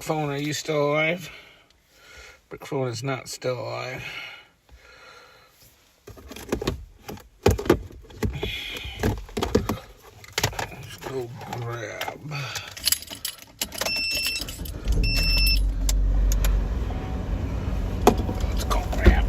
Brick phone, are you still alive? Brick phone is not still alive. Let's go grab. Let's go grab.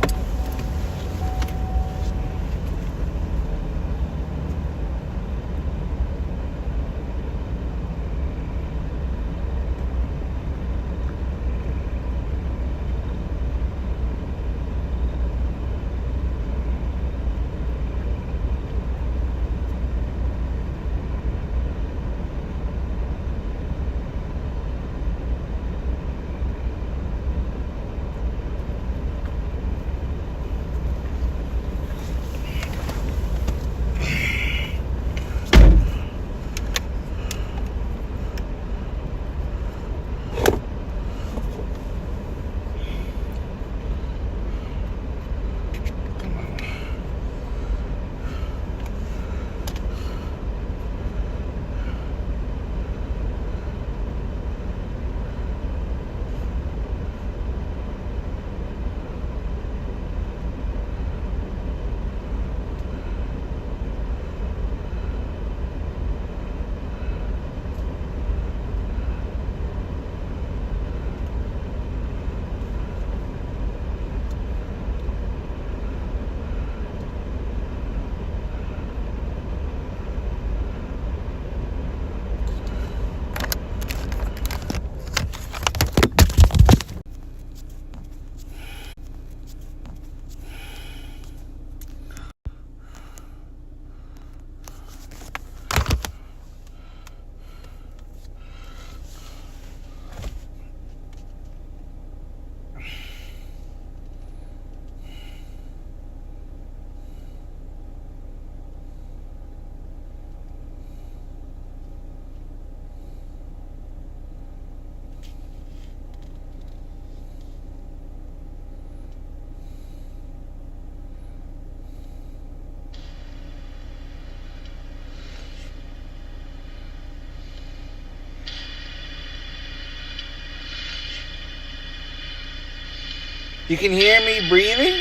You can hear me breathing?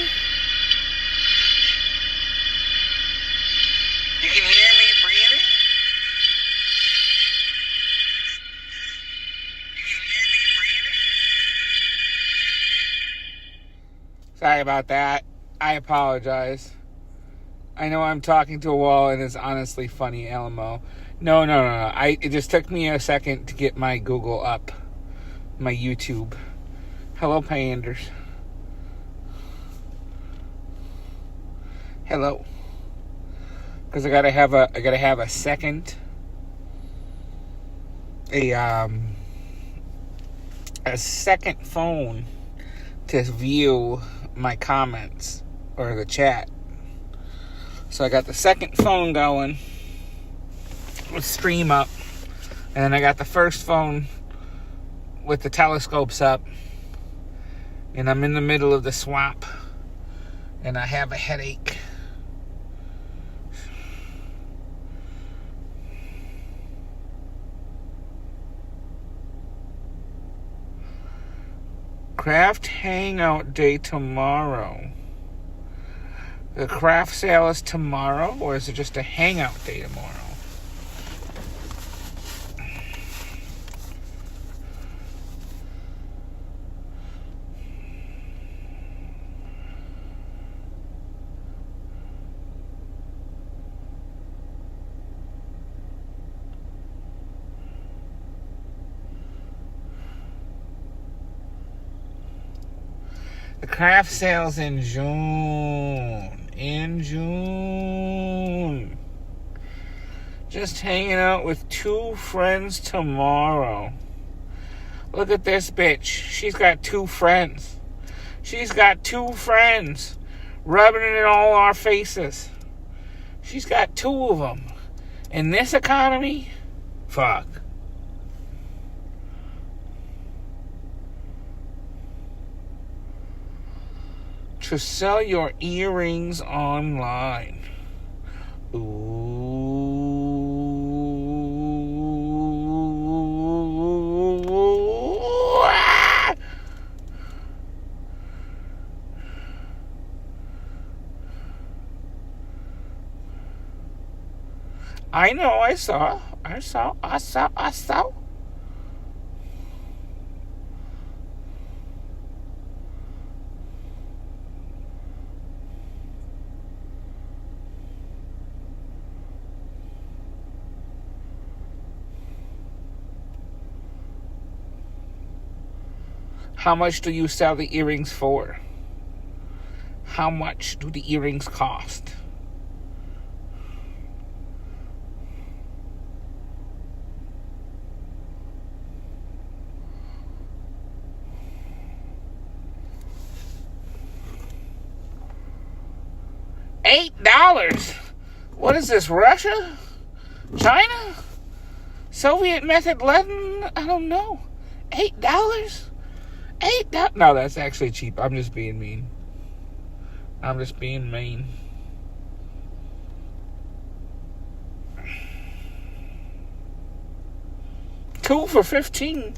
You can hear me breathing? You can hear me breathing? Sorry about that. I apologize. I know I'm talking to a wall and it's honestly funny, Alamo. No. It just took me a second to get my Google up. My YouTube. Hello, Panders. Hello, because I gotta have a second, a second phone to view my comments or the chat. So I got the second phone going with Stream up, and then I got the first phone with the telescopes up, and I'm in the middle of the swamp, and I have a headache. Craft Hangout Day tomorrow. The craft sale is tomorrow, or is it just a hangout day tomorrow? The craft sale's in June. Just hanging out with 2 friends tomorrow. Look at this bitch. She's got 2 friends. Rubbing it in all our faces. She's got 2 of them. In this economy? Fuck. To sell your earrings online. Ooh. I know, I saw. I saw. How much do you sell the earrings for? How much do the earrings cost? $8? What is this, Russia? China? Soviet method Latin? I don't know. $8? $8? No, that's actually cheap. I'm just being mean. Two for 15.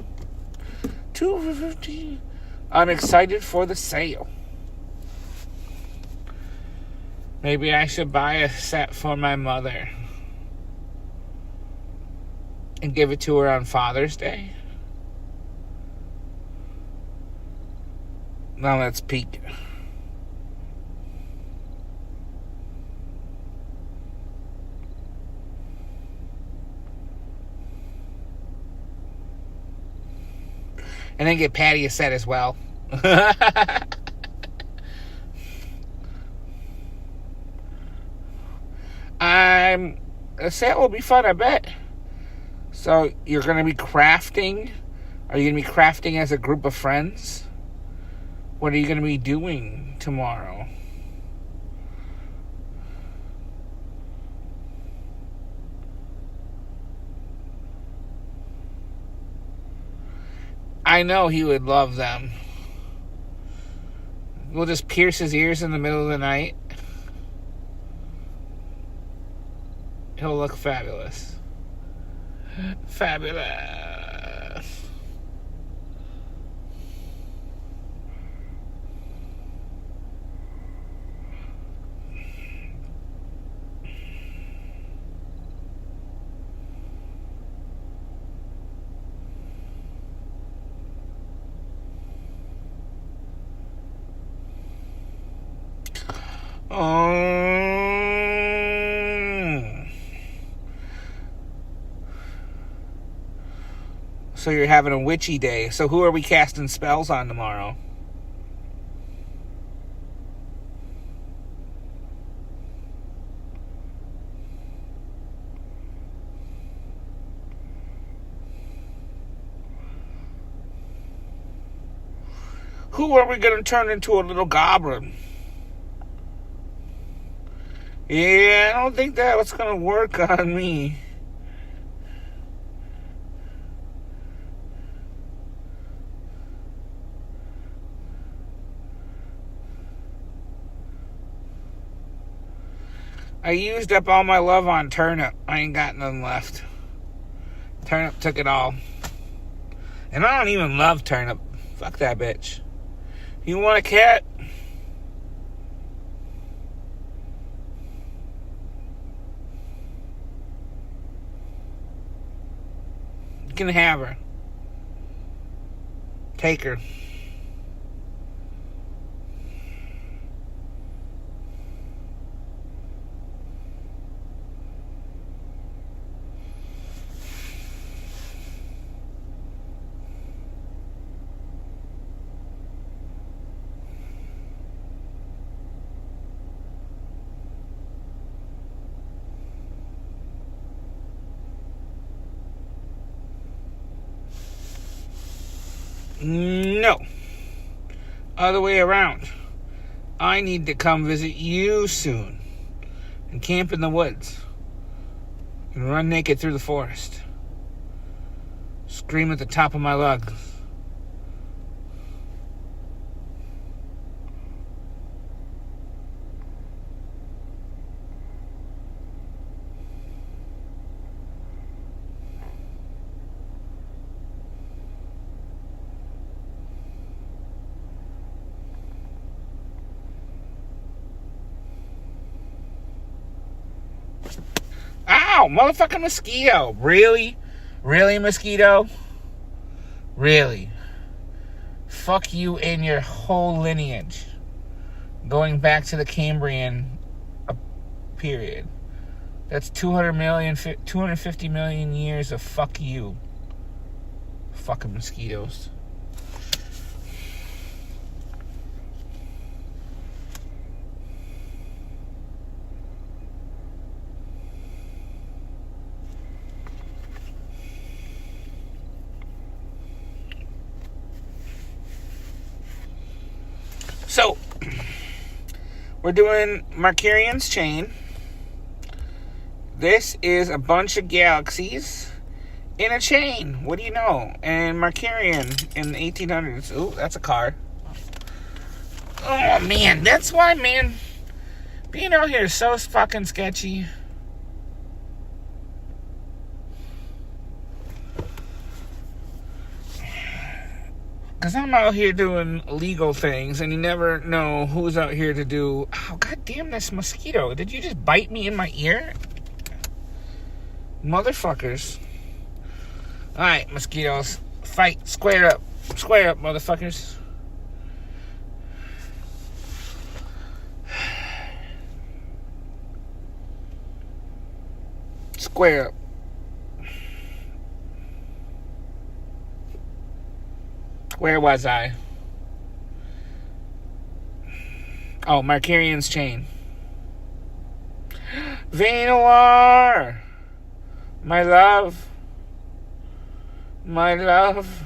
I'm excited for the sale. Maybe I should buy a set for my mother and give it to her on Father's Day. Now let's peek. And then get Patty a set as well. A set will be fun, I bet. So you're going to be crafting? Are you going to be crafting as a group of friends? What are you going to be doing tomorrow? I know he would love them. We'll just pierce his ears in the middle of the night. He'll look fabulous. Fabulous. So you're having a witchy day. So who are we casting spells on tomorrow? Who are we going to turn into a little goblin? Yeah, I don't think that was going to work on me. I used up all my love on Turnip. I ain't got none left. Turnip took it all. And I don't even love Turnip. Fuck that bitch. You want a cat? You can have her. Take her. No. Other way around. I need to come visit you soon and camp in the woods and run naked through the forest. Scream at the top of my lungs. Ow! Ow, motherfucking mosquito. Really? Really, mosquito? Really? Fuck you and your whole lineage. Going back to the Cambrian period. That's 250 million years of fuck you. Fucking mosquitoes. So, we're doing Markarian's chain. This is a bunch of galaxies in a chain. What do you know? And Markarian in the 1800s. Ooh, that's a car. Oh, man. That's why, man, being out here is so fucking sketchy. Because I'm out here doing legal things, and you never know who's out here to do... Oh, goddamn, this mosquito. Did you just bite me in my ear? Motherfuckers. Alright, mosquitoes. Fight. Square up. Square up, motherfuckers. Square up. Where was I? Oh, Markarian's chain. Vainoir! My love. My love.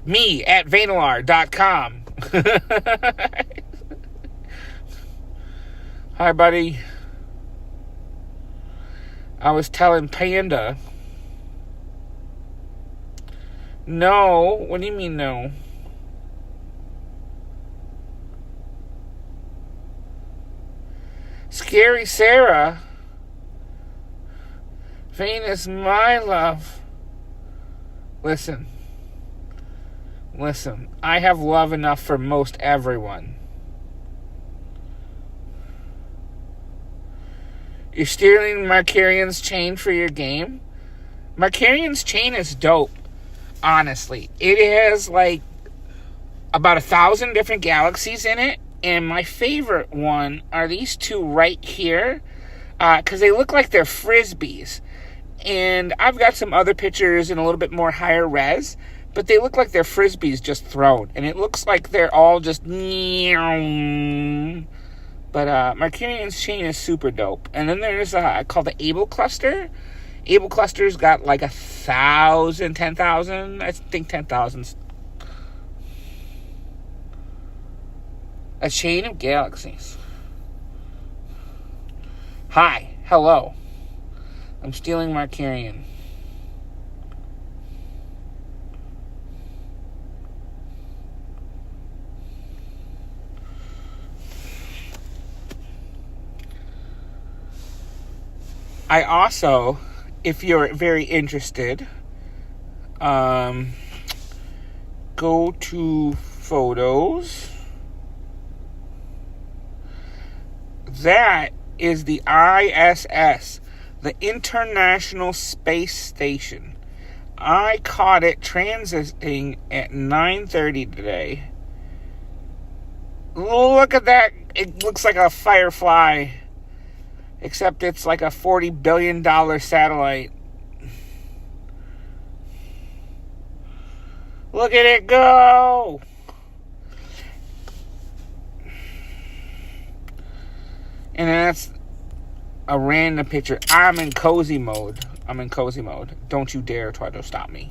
Me at Vainoir.com. Hi, buddy. I was telling Panda. No. What do you mean, no? Scary Sarah. Venus, my love. Listen. I have love enough for most everyone. You're stealing Markarian's chain for your game? Markarian's chain is dope. Honestly, it has like about 1,000 different galaxies in it, and my favorite one are these two right here, because they look like they're frisbees. And I've got some other pictures in a little bit more higher res, but they look like they're frisbees just thrown, and it looks like they're all just... But Markarian's chain is super dope. And then there's called the Able Cluster. Able Cluster's got like 1,000, 10,000. I think 10,000. A chain of galaxies. Hi. Hello. I'm stealing Markarian. I also... If you're very interested, go to photos. That is the ISS, the International Space Station. I caught it transiting at 9:30 today. Look at that. It looks like a Firefly. Except it's like a $40 billion satellite. Look at it go! And that's a random picture. I'm in cozy mode. Don't you dare try to stop me.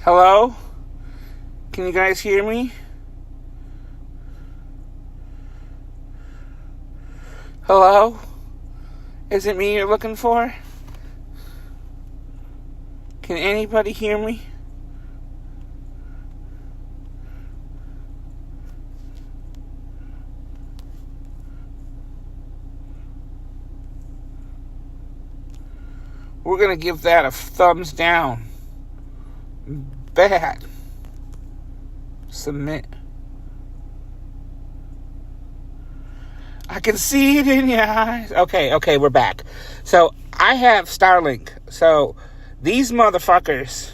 Hello? Can you guys hear me? Hello? Is it me you're looking for? Can anybody hear me? We're going to give that a thumbs down. Bad. Submit. I can see it in your eyes. Okay, we're back. So, I have Starlink. So, these motherfuckers,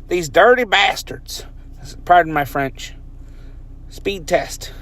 these dirty bastards, pardon my French, speed test.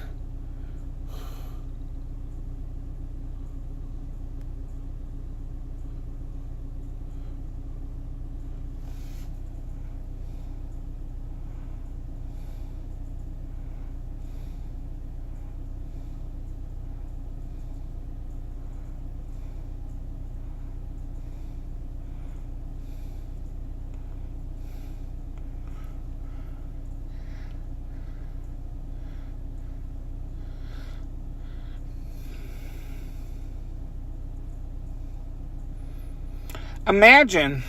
Imagine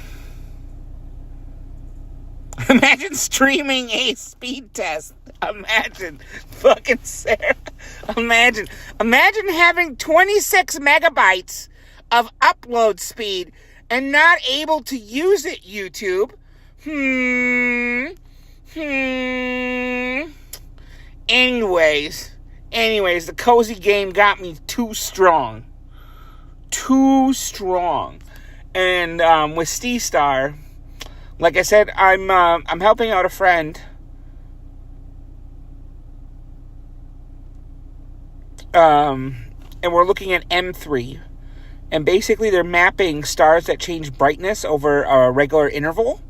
streaming a speed test. Imagine fucking Sarah. Imagine having 26 megabytes of upload speed and not able to use it, YouTube. Anyways, the cozy game got me too strong. And with Star, like I said, I'm helping out a friend. And we're looking at M3. And basically they're mapping stars that change brightness over a regular interval.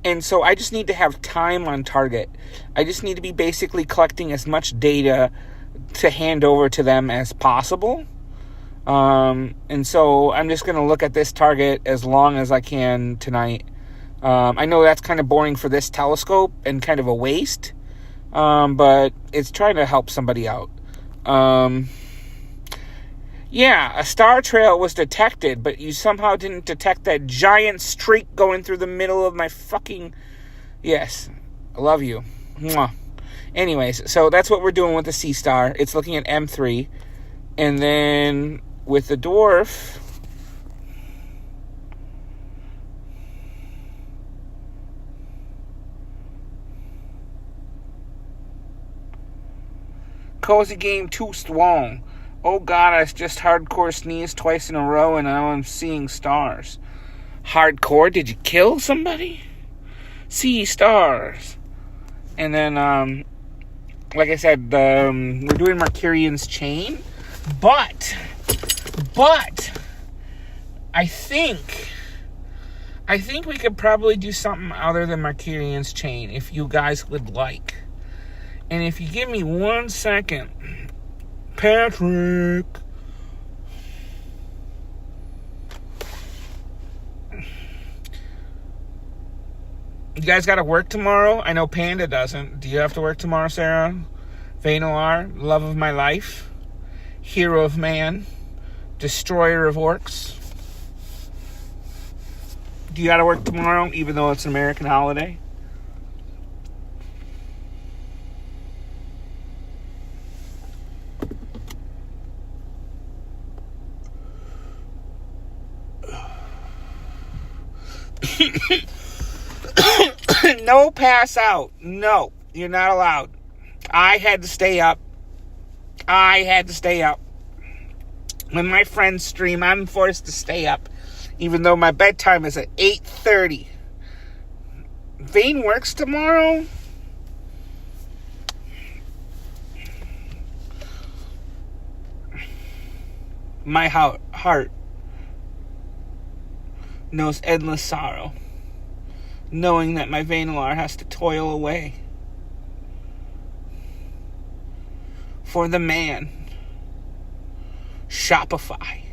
And so I just need to have time on target. I just need to be basically collecting as much data to hand over to them as possible. And so I'm just going to look at this target as long as I can tonight. I know that's kind of boring for this telescope and kind of a waste. But it's trying to help somebody out. Yeah, a star trail was detected, but you somehow didn't detect that giant streak going through the middle of my fucking... Yes, I love you. Mwah. Anyways, so that's what we're doing with the Sea Star. It's looking at M3. And then with the dwarf... Cozy game too strong. Oh God, I just hardcore sneezed twice in a row and now I'm seeing stars. Hardcore? Did you kill somebody? See stars. And then, like I said, we're doing Mercurian's chain. But, I think we could probably do something other than Mercurian's chain if you guys would like. And if you give me 1 second... Patrick. You guys got to work tomorrow? I know Panda doesn't. Do you have to work tomorrow, Sarah? Vainolar, love of my life, hero of man, destroyer of orcs. Do you got to work tomorrow, even though it's an American holiday? No pass out. No, you're not allowed. I had to stay up. When my friends stream, I'm forced to stay up, even though my bedtime is at 8:30. Vane works tomorrow? My heart knows endless sorrow, knowing that my Vainolar has to toil away for the man. Shopify.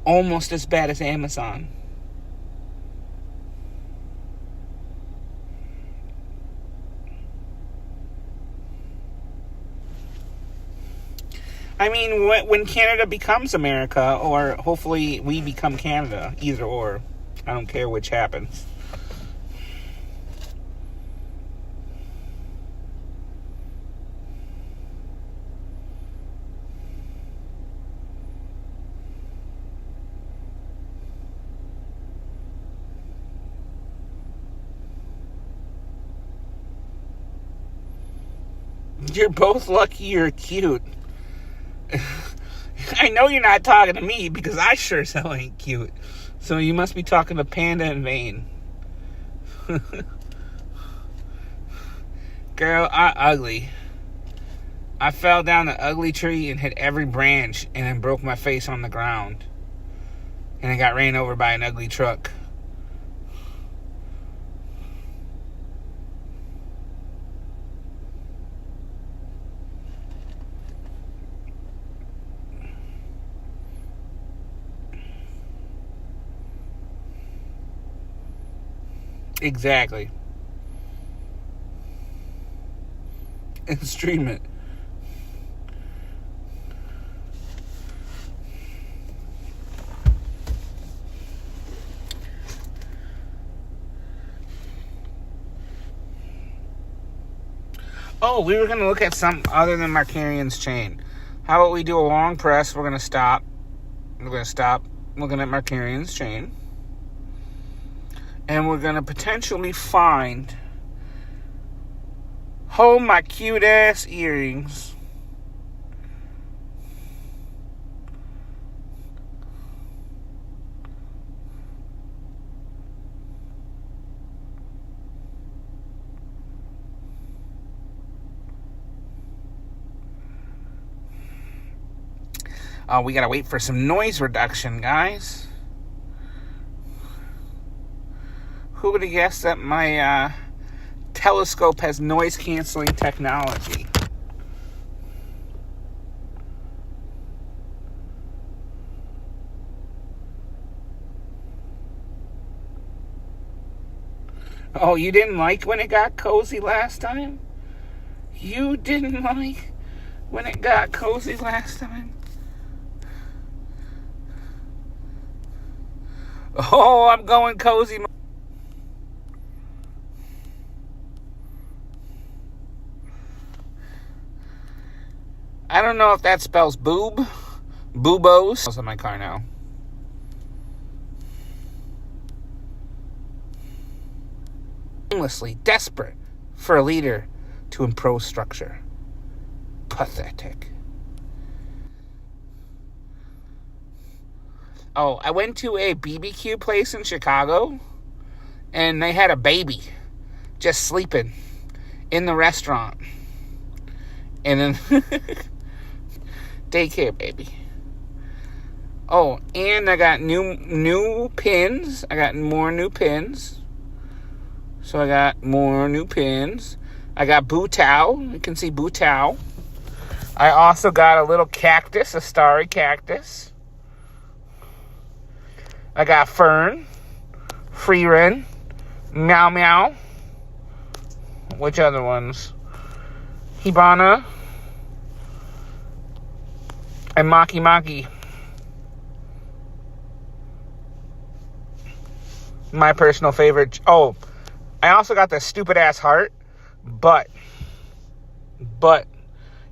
Almost as bad as Amazon. I mean, when Canada becomes America, or hopefully we become Canada, either or. I don't care which happens. You're both lucky you're cute. I know you're not talking to me because I sure as hell ain't cute. So you must be talking to Panda and Vane. Girl, I'm ugly. I fell down the ugly tree and hit every branch and then broke my face on the ground. And I got ran over by an ugly truck. Exactly. And stream it. Oh, we were going to look at something other than Markarian's chain. How about we do a long press? We're going to stop. We're going to stop looking at Markarian's chain. And we're going to potentially find, oh, my cute ass earrings. We got to wait for some noise reduction, guys. Who would have guessed that my telescope has noise-canceling technology? Oh, you didn't like when it got cozy last time? You didn't like when it got cozy last time? Oh, I'm going cozy. I don't know if that spells boob. Boobos. I'm in my car now. Aimlessly desperate for a leader to improve structure. Pathetic. Oh, I went to a BBQ place in Chicago, and they had a baby just sleeping in the restaurant. And then daycare baby. Oh, and I got new pins. I got more new pins. So I got more new pins. I got Boo Tao. You can see Boo Tao. I also got a little cactus, a starry cactus. I got Fern, Freerin, Meow Meow. Which other ones? Hibana. And Maki Maki. My personal favorite. Oh, I also got the stupid ass heart. But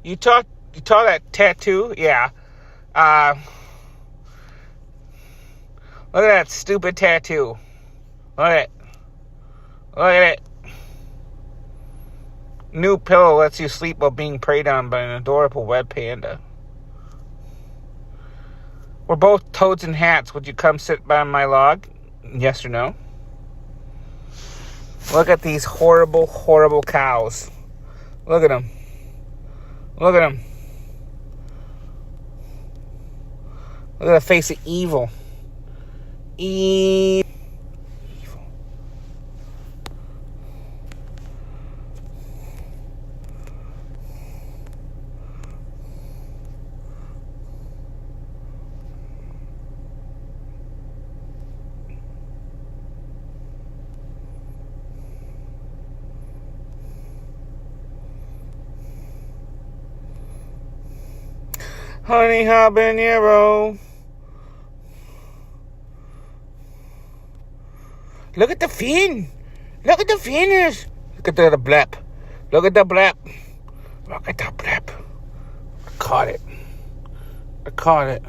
you saw that tattoo? Yeah. Look at that stupid tattoo. Look at it. Look at it. New pillow lets you sleep while being preyed on by an adorable web panda. We're both toads and hats. Would you come sit by my log? Yes or no? Look at these horrible, horrible cows. Look at them. Look at them. Look at the face of evil. Evil. Honey habanero. Look at the fin. Look at the finish. Look at the blep. Look at the blep. Look at the blep. I caught it.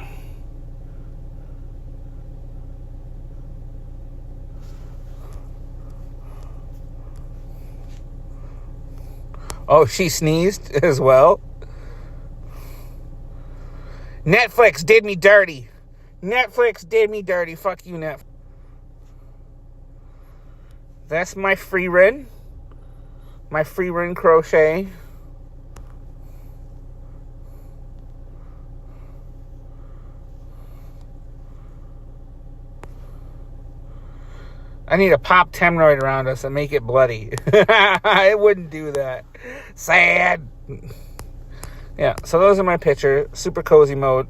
Oh, she sneezed as well. Netflix did me dirty. Fuck you, Netflix. That's my free run. My free run crochet. I need a pop hemorrhoid around us and make it bloody. I wouldn't do that. Sad. Yeah, so those are my pictures. Super cozy mode.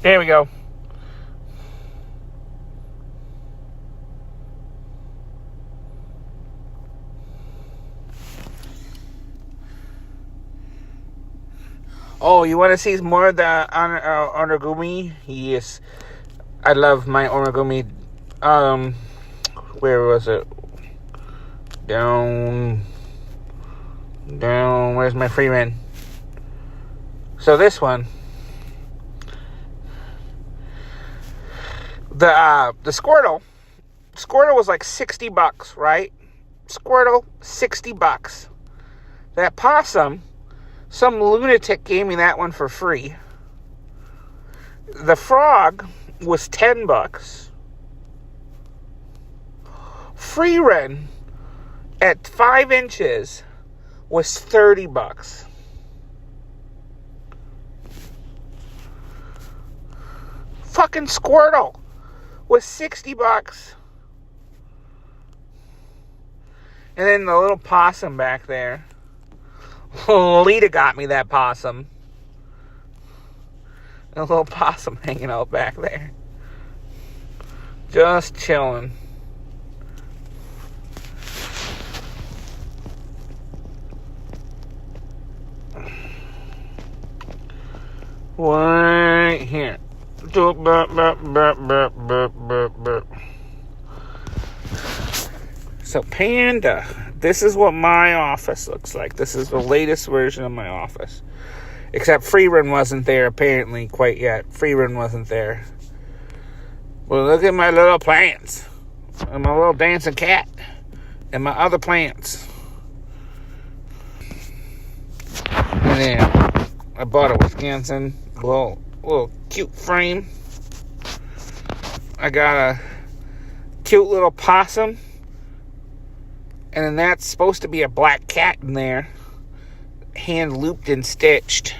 There we go. Oh, you want to see more of the origami? Yes. I love my origami. Where was it? Down. Where's my Freeman? So this one. The Squirtle was like $60, right? Squirtle, $60. That possum, some lunatic gave me that one for free. The frog was $10. Free run at 5 inches was $30. Fucking Squirtle was $60. And then the little possum back there. Lita got me that possum. A little possum hanging out back there. Just chilling. Right here. So Panda, this is what my office looks like. This is the latest version of my office. Except Freerun wasn't there apparently quite yet. Freerun wasn't there. Well, look at my little plants. And my little dancing cat. And my other plants. And then I bought a Wisconsin little cute frame. I got a cute little possum. And then that's supposed to be a black cat in there. Hand looped and stitched.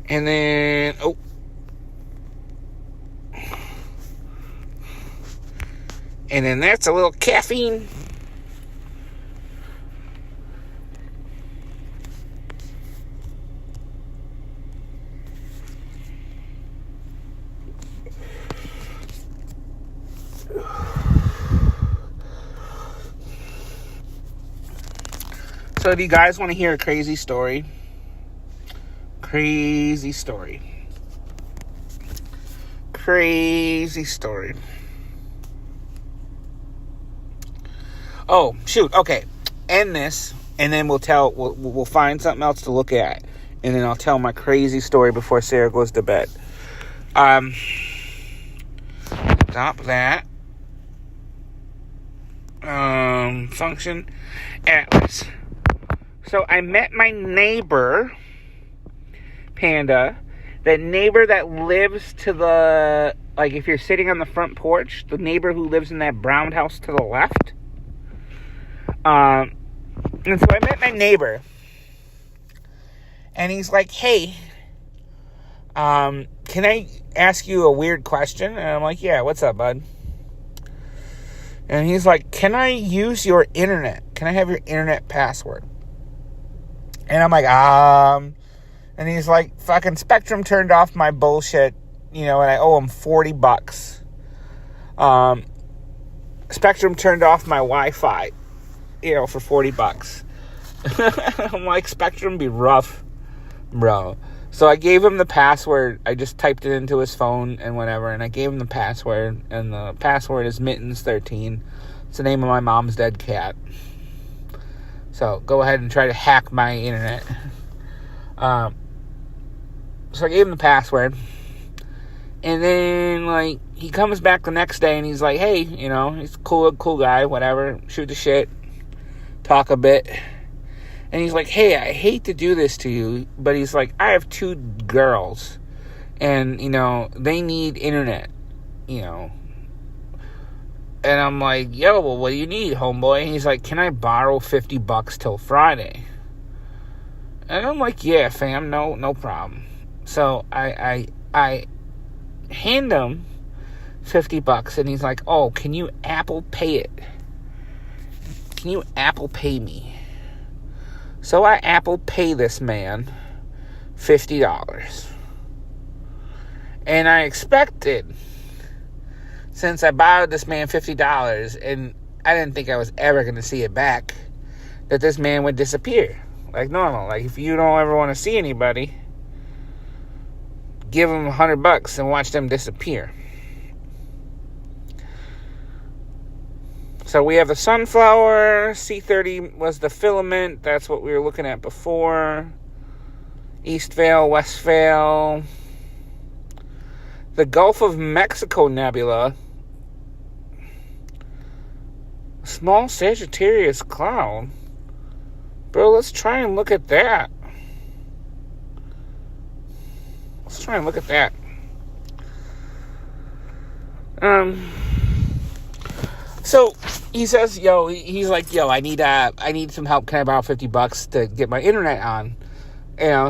And then, and then that's a little caffeine. So do you guys want to hear a crazy story? Crazy story. Oh, shoot. Okay. End this, and then we'll find something else to look at, and then I'll tell my crazy story before Sarah goes to bed. Stop that. Function Atlas. So I met my neighbor, Panda. That neighbor that lives to the, like if you're sitting on the front porch, the neighbor who lives in that brown house to the left. And so I met my neighbor. And he's like, hey, can can I ask you a weird question? And I'm like, yeah, what's up, bud? And he's like, can I use your internet? Can I have your internet password? And I'm like, and he's like, fucking Spectrum turned off my bullshit, and I owe him $40. Spectrum turned off my Wi-Fi, for $40. I'm like, Spectrum be rough, bro. So I gave him the password. I just typed it into his phone and whatever, and I gave him the password, and the password is Mittens13. It's the name of my mom's dead cat. So go ahead and try to hack my internet. So I gave him the password, and then, he comes back the next day, and he's like, hey, he's a cool guy, whatever, shoot the shit, talk a bit. And he's like, hey, I hate to do this to you, but he's like, I have 2 girls, and, they need internet, And I'm like, yo, well, what do you need, homeboy? And he's like, can I borrow $50 till Friday? And I'm like, yeah, fam, no problem. So I hand him $50, and he's like, oh, can you Apple Pay it? Can you Apple Pay me? So I Apple Pay this man $50. And I expected, since I borrowed this man $50, and I didn't think I was ever going to see it back, that this man would disappear. Like normal. Like, if you don't ever want to see anybody, give them $100 and watch them disappear. So we have the sunflower. C30 was the filament. That's what we were looking at before. East Vale, West Vale. The Gulf of Mexico Nebula. Small Sagittarius cloud. Bro, let's try and look at that. So he says, he's like, I need some help. Can I borrow $50 to get my internet on?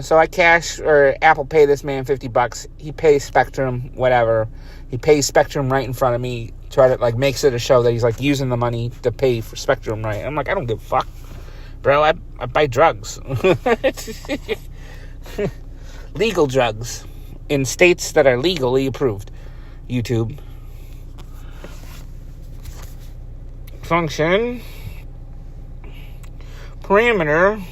So I cash or Apple Pay this man $50. He pays Spectrum, whatever. He pays Spectrum right in front of me. Try to makes it a show that he's using the money to pay for Spectrum, right? I'm like, I don't give a fuck, bro. I buy drugs, legal drugs in states that are legally approved. YouTube. Function. Parameter.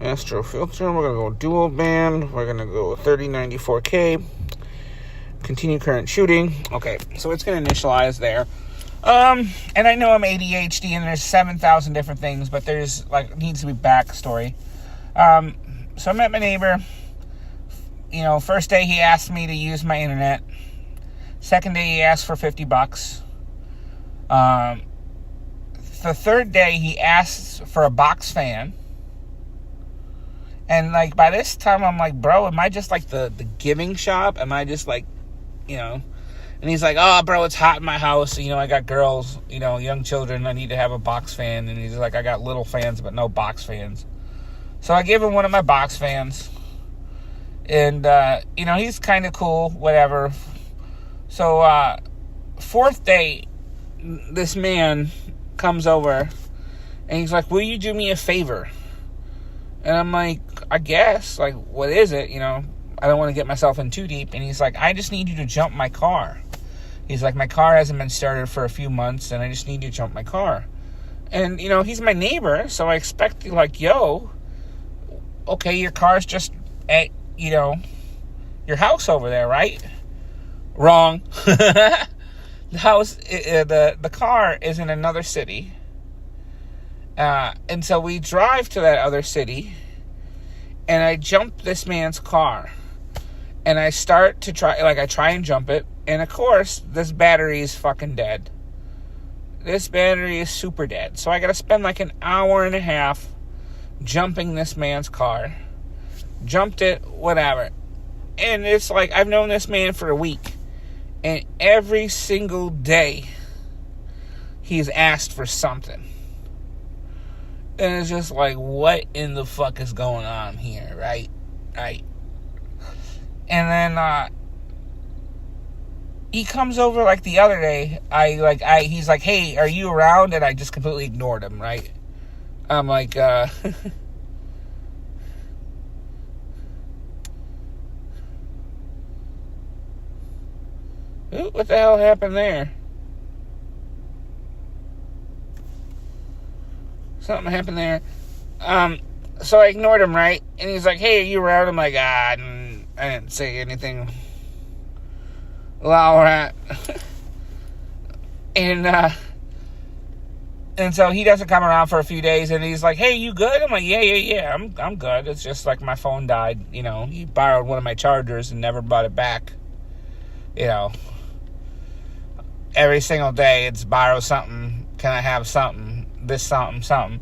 Astro filter. We're going to go dual band. We're going to go 3094K. Continue current shooting. Okay, so it's going to initialize there. And I know I'm ADHD and there's 7,000 different things, but there's needs to be backstory. So I met my neighbor. First day he asked me to use my internet. Second day he asked for $50. The third day he asked for a box fan. And by this time I'm like, bro, am I just the giving shop? Am I just And he's like, oh, bro, it's hot in my house. I got girls, young children. I need to have a box fan. And he's like, I got little fans, but no box fans. So I give him one of my box fans. And, he's kind of cool, whatever. So, fourth day, this man comes over. And he's like, will you do me a favor? And I'm like, I guess. What is it? I don't want to get myself in too deep. And he's like, I just need you to jump my car. He's like, my car hasn't been started for a few months, and I just need you to jump my car. And, he's my neighbor, so I expect, yo, okay, your car's just at, your house over there, right? Wrong. The car is in another city. And so we drive to that other city, and I jump this man's car. And I start to I try and jump it. And of course, this battery is fucking dead. This battery is super dead. So I gotta spend an hour and a half jumping this man's car. Jumped it, whatever. And it's I've known this man for a week. And every single day, he's asked for something. And it's just what in the fuck is going on here, right? Right. And then he comes over like the other day. He's like, hey, are you around? And I just completely ignored him, right? I'm like, ooh, what the hell happened there? Something happened there. So I ignored him, right? And he's like, hey, are you around? I'm like, I didn't say anything. All right. And so he doesn't come around for a few days, and he's like, hey, you good? I'm like, yeah, I'm good. It's just like my phone died, you know. He borrowed one of my chargers and never brought it back. You know, every single day it's borrow something. Can I have something? This something.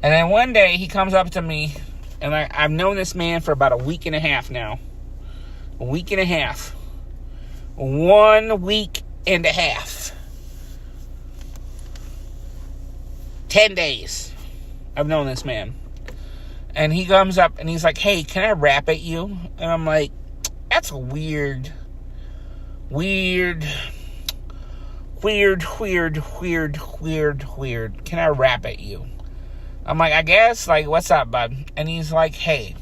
And then one day he comes up to me, and I've known this man for about a week and a half now. 1 week and a half. 1 week and a half. 10 days. I've known this man. And he comes up and he's like, hey, can I rap at you? And I'm like, that's a weird. Can I rap at you? I'm like, I guess, like, what's up, bud? And he's like, hey.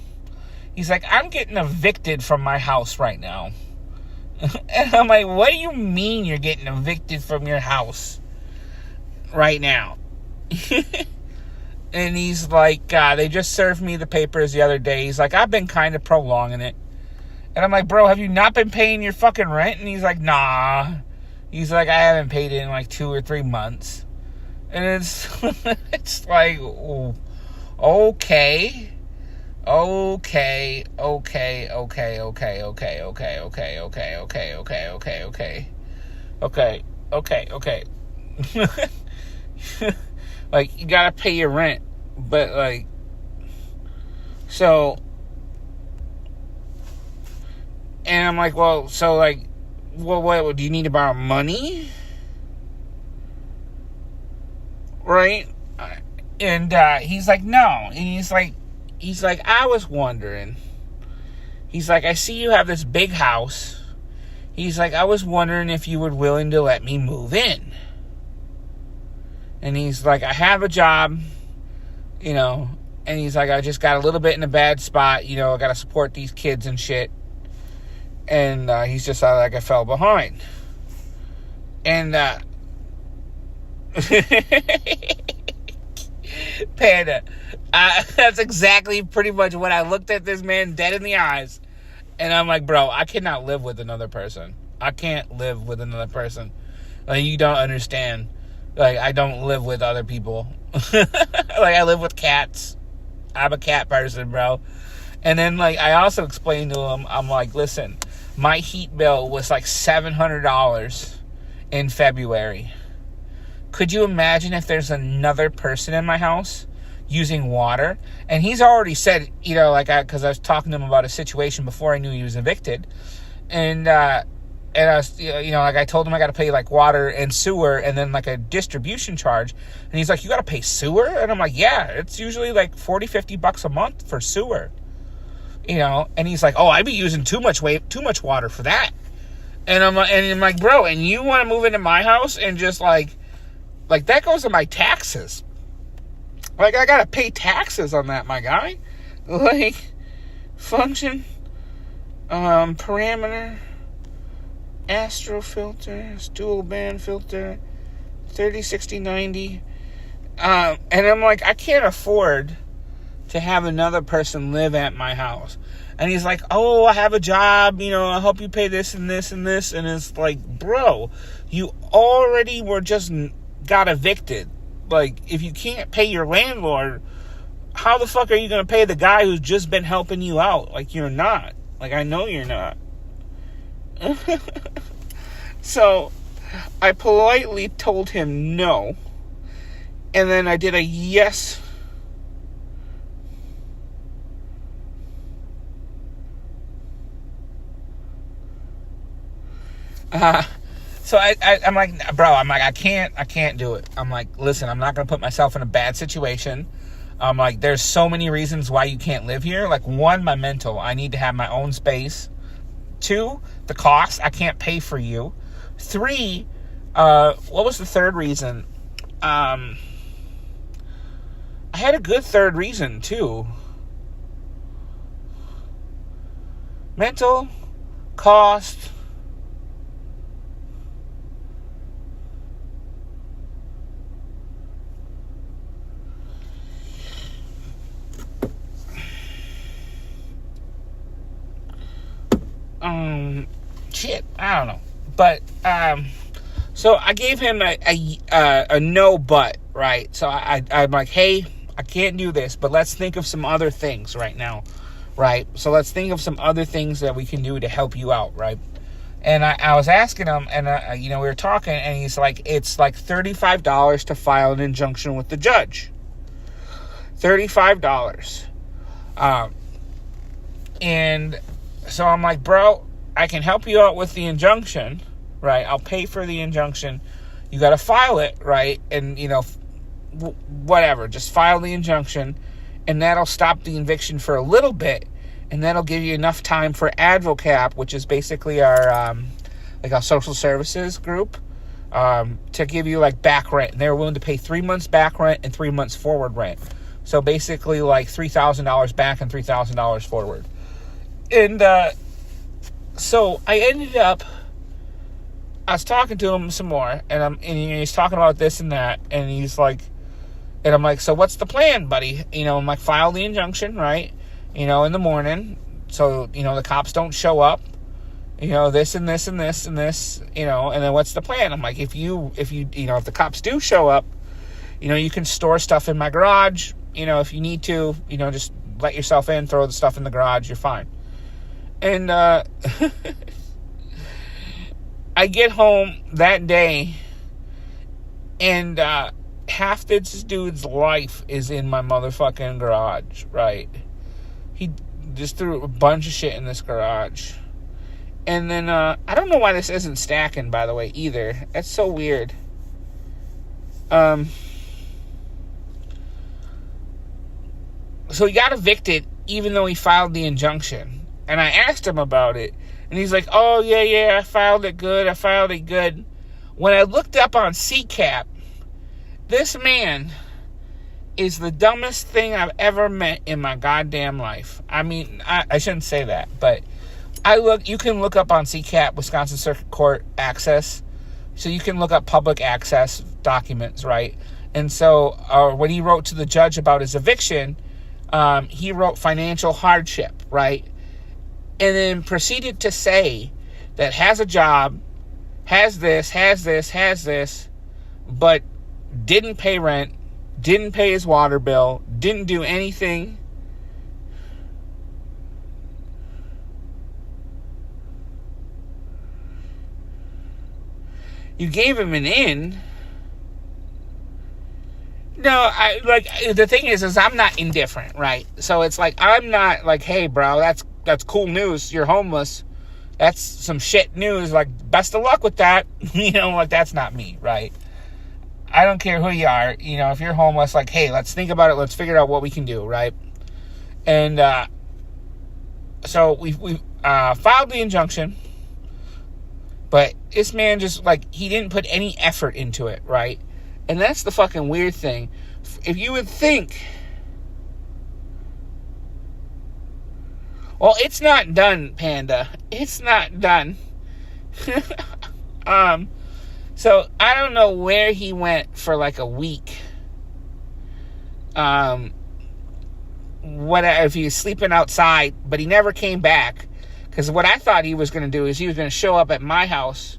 He's like, I'm getting evicted from my house right now. And I'm like, what do you mean you're getting evicted from your house right now? And he's like, they just served me the papers the other day. He's like, I've been kind of prolonging it. And I'm like, bro, have you not been paying your fucking rent? And he's like, nah. He's like, I haven't paid it in like 2 or 3 months. And it's it's like, ooh, okay. Okay. Like, you gotta pay your rent. But, like, so, and I'm like, well, so, like, what, do you need to borrow money? Right? And, he's like, no. And he's like, I was wondering. He's like, I see you have this big house. He's like, I was wondering if you were willing to let me move in. And he's like, I have a job, you know, and he's like, I just got a little bit in a bad spot, you know, I got to support these kids and shit. And he's just like, I fell behind. And, Panda, that's exactly pretty much what I looked at this man dead in the eyes. And I'm like, bro, I cannot live with another person. I can't live with another person. Like, you don't understand. Like, I don't live with other people. Like, I live with cats. I'm a cat person, bro. And then, like, I also explained to him, I'm like, listen, my heat bill was like $700 in February. Could you imagine if there's another person in my house using water? And he's already said, you know, like, because I was talking to him about a situation before I knew he was evicted. And I was, you know, like, I told him I got to pay, like, water and sewer and then, like, a distribution charge. And he's like, you got to pay sewer? And I'm like, yeah, it's usually, like, $40-50 a month for sewer. You know? And he's like, oh, I'd be using too much water for that. And I'm like, bro, and you want to move into my house and just, like, that goes to my taxes. Like, I got to pay taxes on that, my guy. Like, function, parameter, Astro filter, dual band filter, 30, 60, 90. And I'm like, I can't afford to have another person live at my house. And he's like, oh, I have a job, you know, I'll help you pay this and this and this. And it's like, bro, you already were just got evicted. Like, if you can't pay your landlord, how the fuck are you going to pay the guy who's just been helping you out? Like, you're not. Like, I know you're not. So, I politely told him no. And then I did a yes. So I'm like, bro, I can't do it. I'm like, listen, I'm not going to put myself in a bad situation. I'm like, there's so many reasons why you can't live here. Like, one, my mental. I need to have my own space. 2, the cost. I can't pay for you. 3, what was the third reason? I had a good third reason, too. Mental, cost, shit, I don't know. But, so I gave him a no but, right? So I'm like, hey, I can't do this, but let's think of some other things right now, right? So let's think of some other things that we can do to help you out, right? And I was asking him, and, we were talking, and he's like, it's like $35 to file an injunction with the judge. $35. And so I'm like, bro, I can help you out with the injunction, right? I'll pay for the injunction. You got to file it, right? And, whatever, just file the injunction, and that'll stop the eviction for a little bit, and that'll give you enough time for AdvoCap, which is basically our social services group, to give you like back rent. And they're willing to pay 3 months back rent and 3 months forward rent. So basically like $3,000 back and $3,000 forward. And so I ended up, I was talking to him some more, and he's talking about this and that, and he's like, and I'm like, so what's the plan, buddy? I'm like, file the injunction, right? In the morning, so, the cops don't show up, this and this and this and this, and then what's the plan? I'm like, if the cops do show up, you can store stuff in my garage, if you need to, just let yourself in, throw the stuff in the garage, you're fine. And, I get home that day, and, half this dude's life is in my motherfucking garage, right? He just threw a bunch of shit in this garage. And then, I don't know why this isn't stacking, by the way, either. That's so weird. So he got evicted, even though he filed the injunction. And I asked him about it. And he's like, oh, yeah, I filed it good. When I looked up on CCAP, this man is the dumbest thing I've ever met in my goddamn life. I mean, I shouldn't say that, but you can look up on CCAP, Wisconsin Circuit Court access, so you can look up public access documents, right? And so when he wrote to the judge about his eviction, he wrote financial hardship, right? And then proceeded to say that has a job, has this, but didn't pay rent, didn't pay his water bill, didn't do anything. You gave him an in. No, the thing is I'm not indifferent, right? So it's like, I'm not like, hey, bro, that's cool news. You're homeless. That's some shit news. Like, best of luck with that. That's not me, right? I don't care who you are. If you're homeless, like, hey, let's think about it. Let's figure out what we can do, right? And so we filed the injunction, but this man just, he didn't put any effort into it, right? And that's the fucking weird thing. If you would think, well, it's not done, Panda. It's not done. So I don't know where he went for a week. If he was sleeping outside, but he never came back. Because what I thought he was going to do is he was going to show up at my house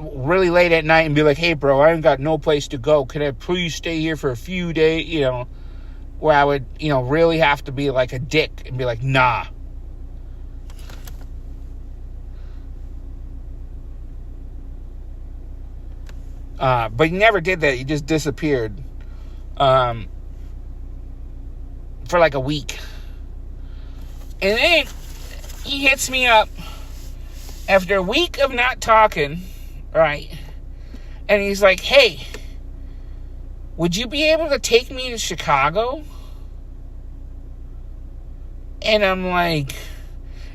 really late at night and be like, hey, bro, I ain't got no place to go. Can I please stay here for a few days? Where I would, really have to be like a dick and be like, nah. But he never did that. He just disappeared for a week. And then he hits me up after a week of not talking, right? And he's like, hey, would you be able to take me to Chicago? And I'm like,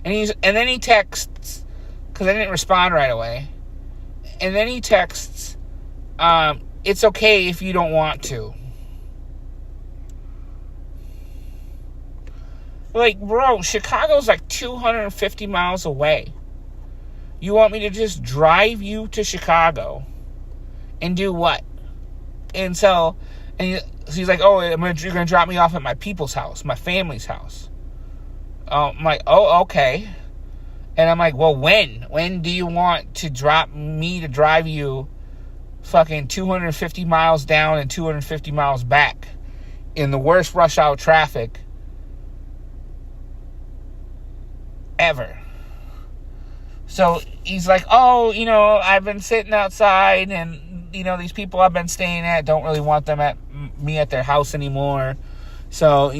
And then he texts, because I didn't respond right away. And then he texts, it's okay if you don't want to. Like, bro, Chicago's like 250 miles away. You want me to just drive you to Chicago and do what? And so, he's like, oh, you're going to drop me off at my people's house, my family's house. I'm like, oh, okay. And I'm like, well, when? When do you want to drive you fucking 250 miles down and 250 miles back in the worst rush hour traffic ever? So he's like, oh, I've been sitting outside, and, these people I've been staying at don't really want them at their house anymore. So,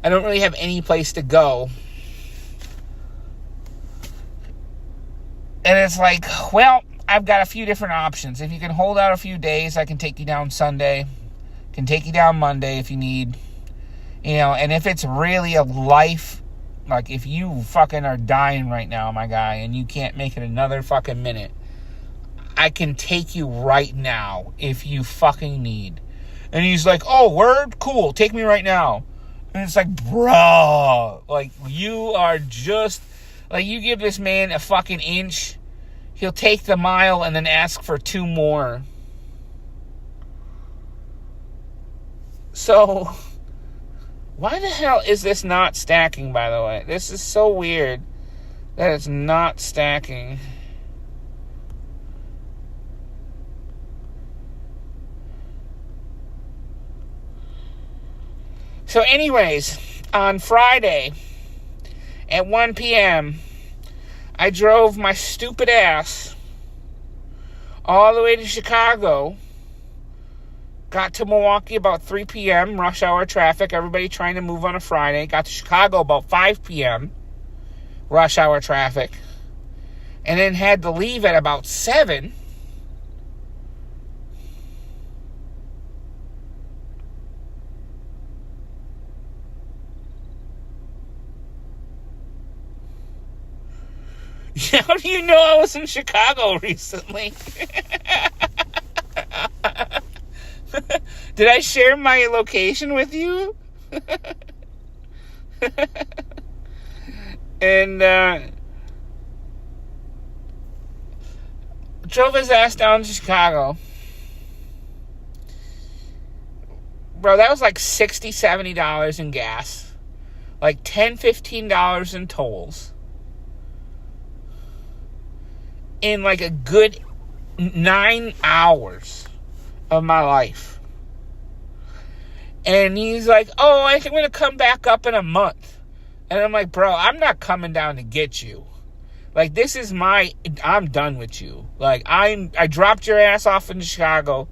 I don't really have any place to go. And it's like, well, I've got a few different options. If you can hold out a few days, I can take you down Sunday. Can take you down Monday if you need. And if it's really a life, like if you fucking are dying right now, my guy, and you can't make it another fucking minute, I can take you right now if you fucking need. And he's like, oh, word? Cool. Take me right now. And it's like, bro, like, you are just, like, you give this man a fucking inch, he'll take the mile and then ask for 2 more. So, why the hell is this not stacking, by the way? This is so weird that it's not stacking. So anyways, on Friday at 1 p.m., I drove my stupid ass all the way to Chicago. Got to Milwaukee about 3 p.m., rush hour traffic, everybody trying to move on a Friday. Got to Chicago about 5 p.m., rush hour traffic. And then had to leave at about 7. How do you know I was in Chicago recently? Did I share my location with you? And drove his ass down to Chicago. Bro, that was like $60, $70 in gas. Like $10, $15 in tolls. In like a good 9 hours of my life. And he's like, oh, I think I'm going to come back up in a month. And I'm like, bro, I'm not coming down to get you. Like, this is I'm done with you. Like, I dropped your ass off in Chicago.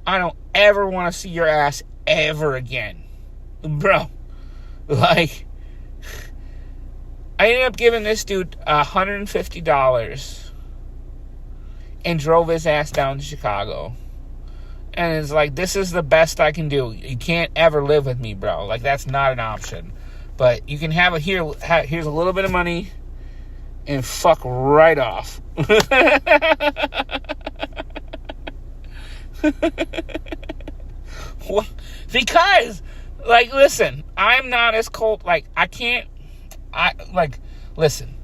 I don't ever want to see your ass ever again. Bro, like, I ended up giving this dude $150 and drove his ass down to Chicago. And it's like, this is the best I can do. You can't ever live with me, bro. Like, that's not an option. But you can have it here. Here's a little bit of money and fuck right off. Because, like, listen, I'm not as cold. Like, listen.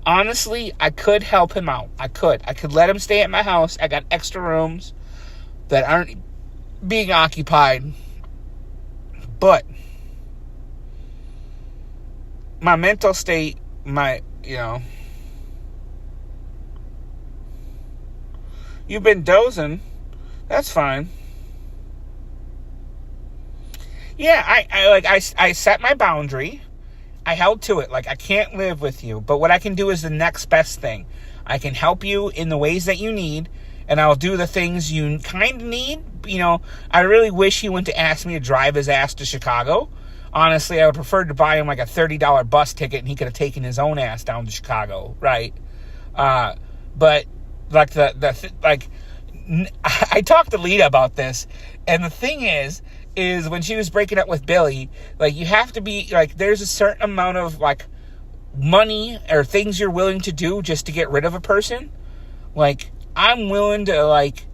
Honestly, I could help him out. I could let him stay at my house. I got extra rooms that aren't being occupied. But my mental state, you've been dozing. That's fine. Yeah, I set my boundary. I held to it. Like, I can't live with you. But what I can do is the next best thing. I can help you in the ways that you need, and I'll do the things you kind of need. I really wish he went to ask me to drive his ass to Chicago. Honestly, I would prefer to buy him like a $30 bus ticket, and he could have taken his own ass down to Chicago, right? But like I talked to Lita about this, and the thing is when she was breaking up with Billy, like, you have to be, like, there's a certain amount of, like, money or things you're willing to do just to get rid of a person. Like, I'm willing to, like,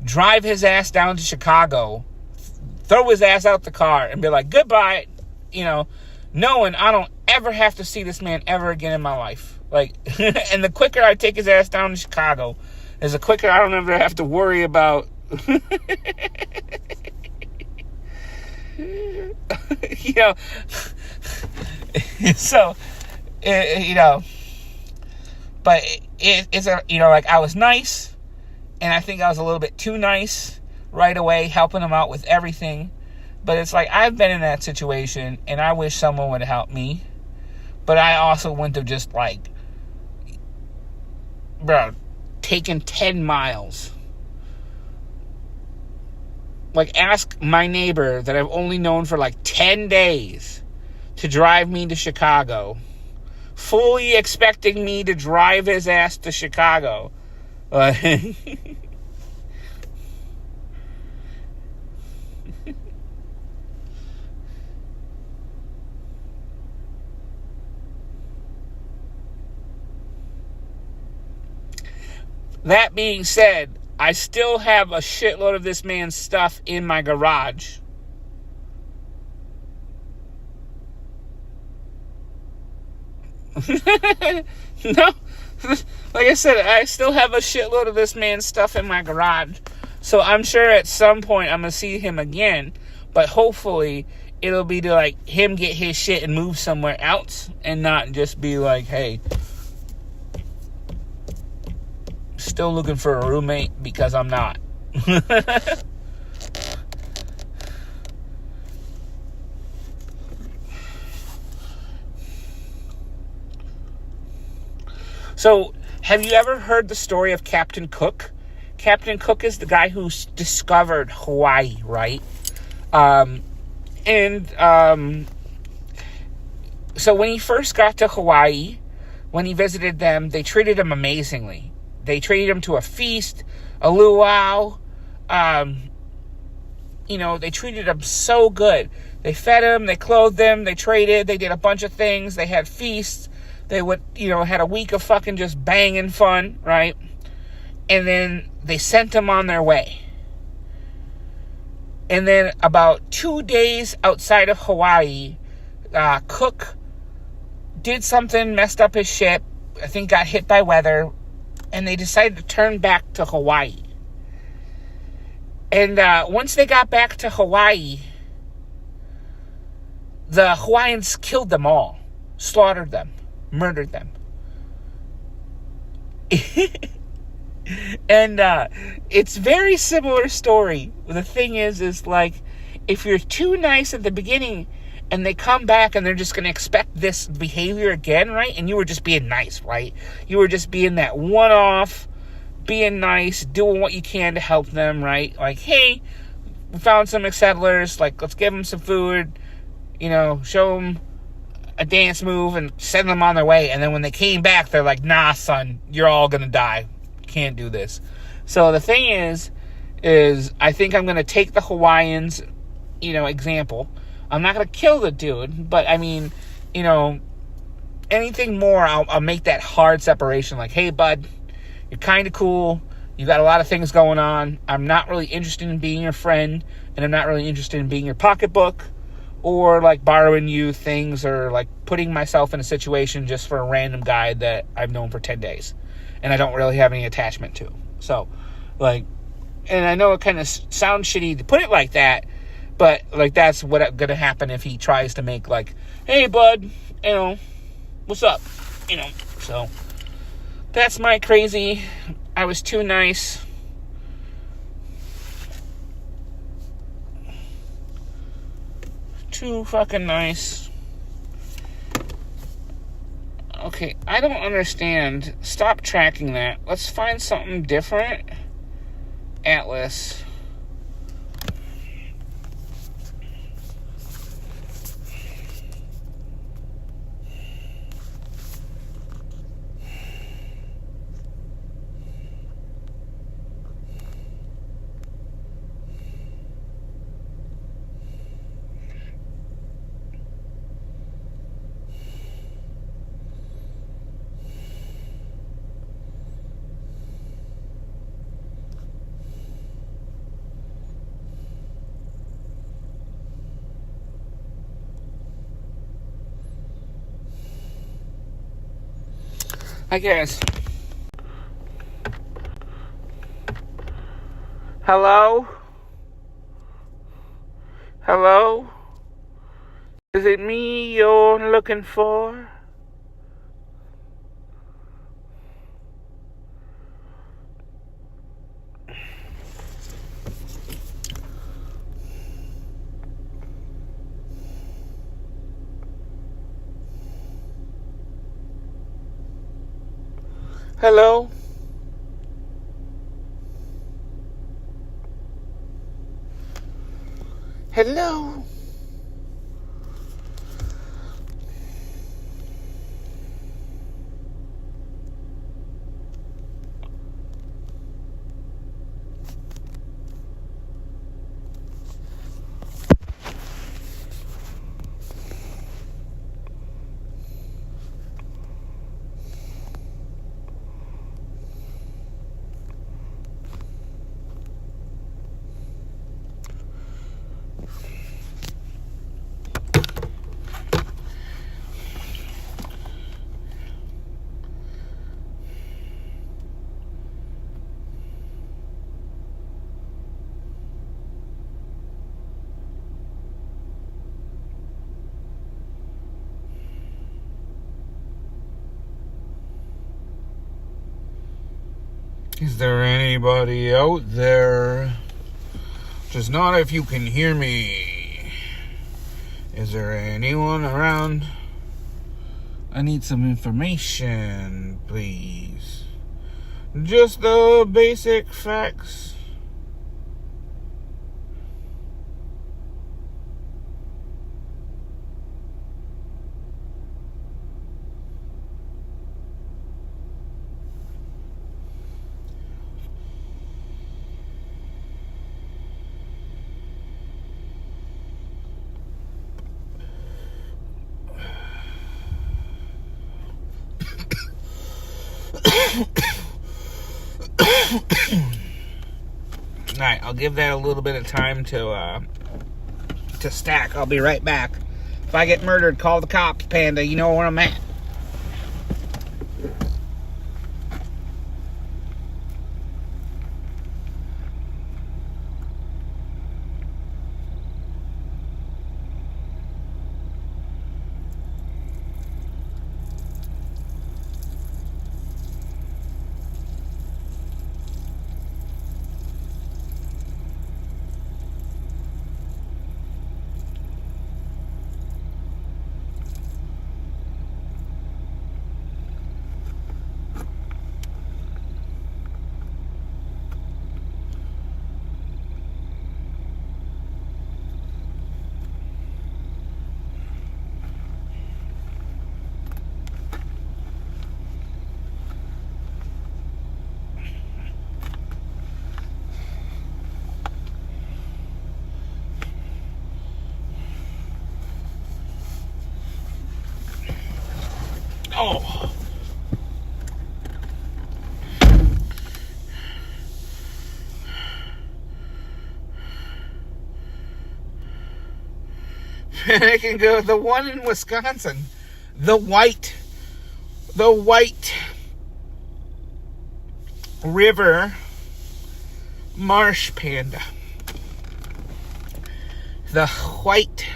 drive his ass down to Chicago, throw his ass out the car, and be like, goodbye, you know, knowing I don't ever have to see this man ever again in my life. Like, and the quicker I take his ass down to Chicago, is the quicker I don't ever have to worry about, you know, so, you know, but it's a, you know, like, I was nice, and I think I was a little bit too nice right away, helping him out with everything. But it's like, I've been in that situation, and I wish someone would help me. But I also wouldn't have just, like, bro, taken 10 miles. Like, ask my neighbor that I've only known for, like, 10 days to drive me to Chicago, fully expecting me to drive his ass to Chicago. That being said, I still have a shitload of this man's stuff in my garage. No, like I said, I still have a shitload of this man's stuff in my garage. So I'm sure at some point I'm going to see him again. But hopefully it'll be to, like, him get his shit and move somewhere else. And not just be like, hey, still looking for a roommate, because I'm not. So, have you ever heard the story of Captain Cook? Captain Cook is the guy who discovered Hawaii, right? So when he first got to Hawaii, when he visited them, they treated him amazingly. They treated him to a feast, a luau. You know, they treated him so good. They fed him, they clothed him, they traded, they did a bunch of things. They had feasts. They would, you know, had a week of fucking just banging fun, right? And then they sent him on their way. And then about 2 days outside of Hawaii, Cook did something, messed up his ship, I think got hit by weather, and they decided to turn back to Hawaii. And once they got back to Hawaii, the Hawaiians killed them all, slaughtered them, murdered them. And it's very similar story. The thing is like, if you're too nice at the beginning and they come back and they're just going to expect this behavior again, right? And you were just being nice, right? You were just being that one-off, being nice, doing what you can to help them, right? Like, hey, we found some settlers, like, let's give them some food, you know, show them a dance move and send them on their way. And then when they came back, they're like, nah, son, you're all going to die. Can't do this. So the thing is I think I'm going to take the Hawaiians, you know, example. I'm not going to kill the dude, but I mean, you know, anything more, I'll make that hard separation. Like, hey, bud, you're kind of cool. You got a lot of things going on. I'm not really interested in being your friend, and I'm not really interested in being your pocketbook, or like borrowing you things, or like putting myself in a situation just for a random guy that I've known for 10 days and I don't really have any attachment to. So, like, and I know it kind of sounds shitty to put it like that, but like, that's what's gonna happen if he tries to make like, hey, bud, you know, what's up, you know. So that's my crazy, I was too nice. Too fucking nice. Okay, I don't understand. Stop tracking that. Let's find something different. Atlas. I guess. Hello? Hello? Is it me you're looking for? Hello? Hello? Is there anybody out there? Just not if you can hear me. Is there anyone around? I need some information, please. Just the basic facts. Alright, I'll give that a little bit of time to stack. I'll be right back. If I get murdered, call the cops, Panda. You know where I'm at. Oh. I can go the one in Wisconsin. The white river marsh panda. The white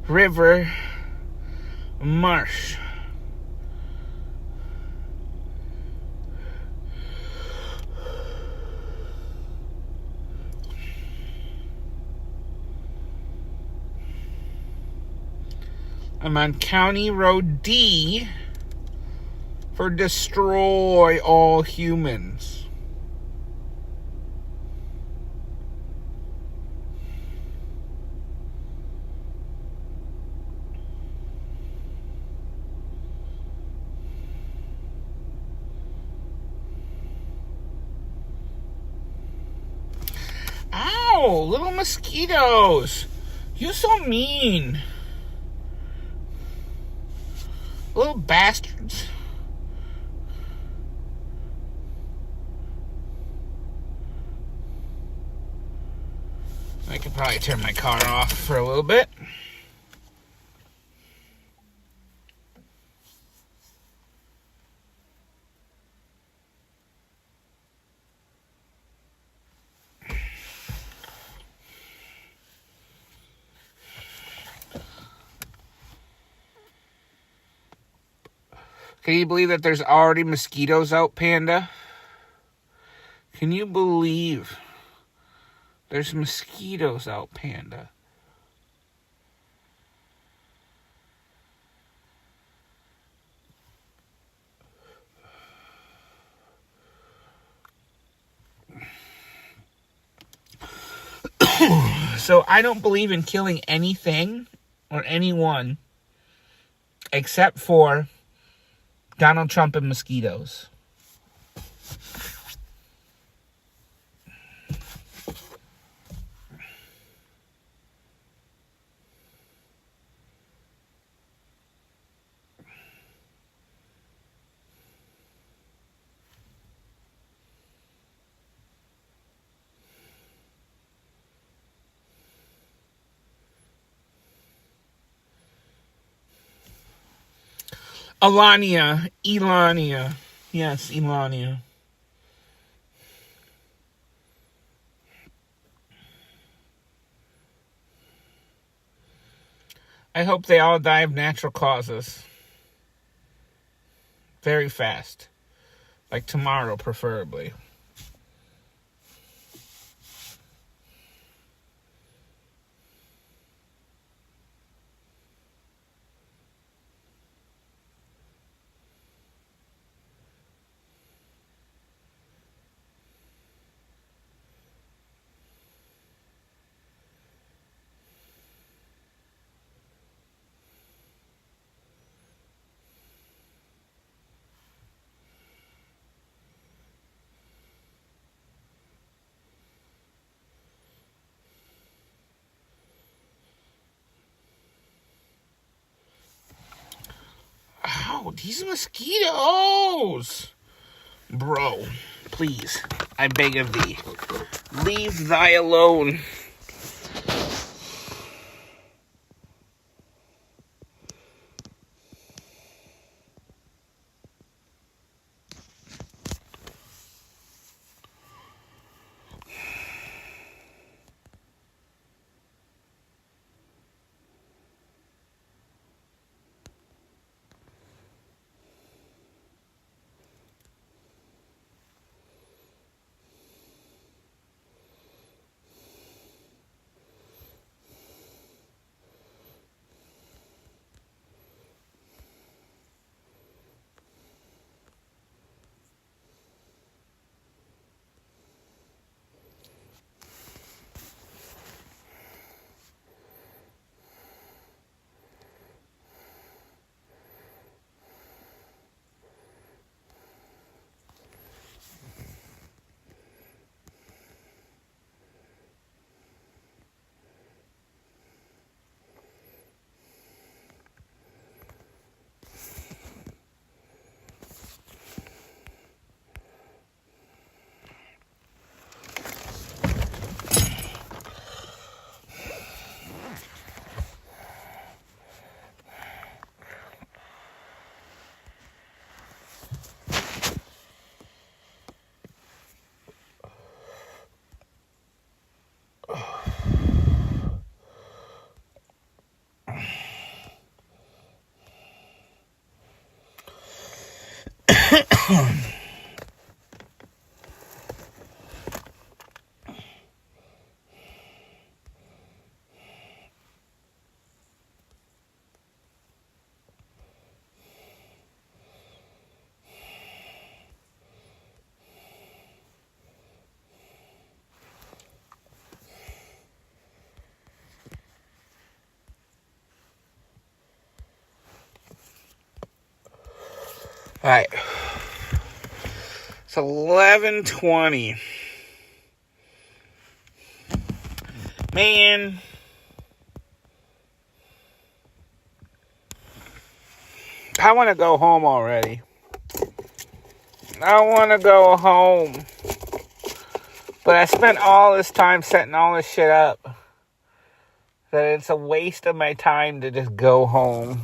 river marsh. I'm on County Road D for destroy all humans. Ow, little mosquitoes. You're so mean. Little bastards. I could probably turn my car off for a little bit. Can you believe that there's already mosquitoes out, Panda? Can you believe there's mosquitoes out, Panda? So I don't believe in killing anything or anyone except for Donald Trump and mosquitoes. Elania. Yes, Elania. I hope they all die of natural causes. Very fast. Like tomorrow, preferably. Ow, these mosquitoes! Bro, please, I beg of thee, leave thy alone. Alright. It's 11:20. Man. I want to go home already. I want to go home. But I spent all this time setting all this shit up. That it's a waste of my time to just go home.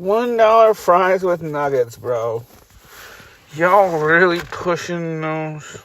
$1 fries with nuggets, bro. Y'all really pushing those?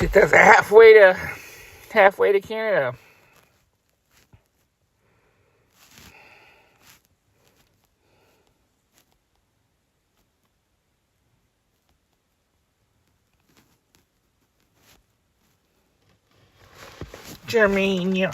Shit, that's halfway to Canada. Germania.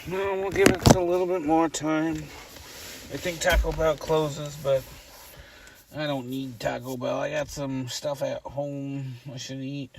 No, we'll give it a little bit more time. I think Taco Bell closes, but I don't need Taco Bell. I got some stuff at home I should eat.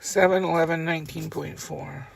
7-Eleven 19.4.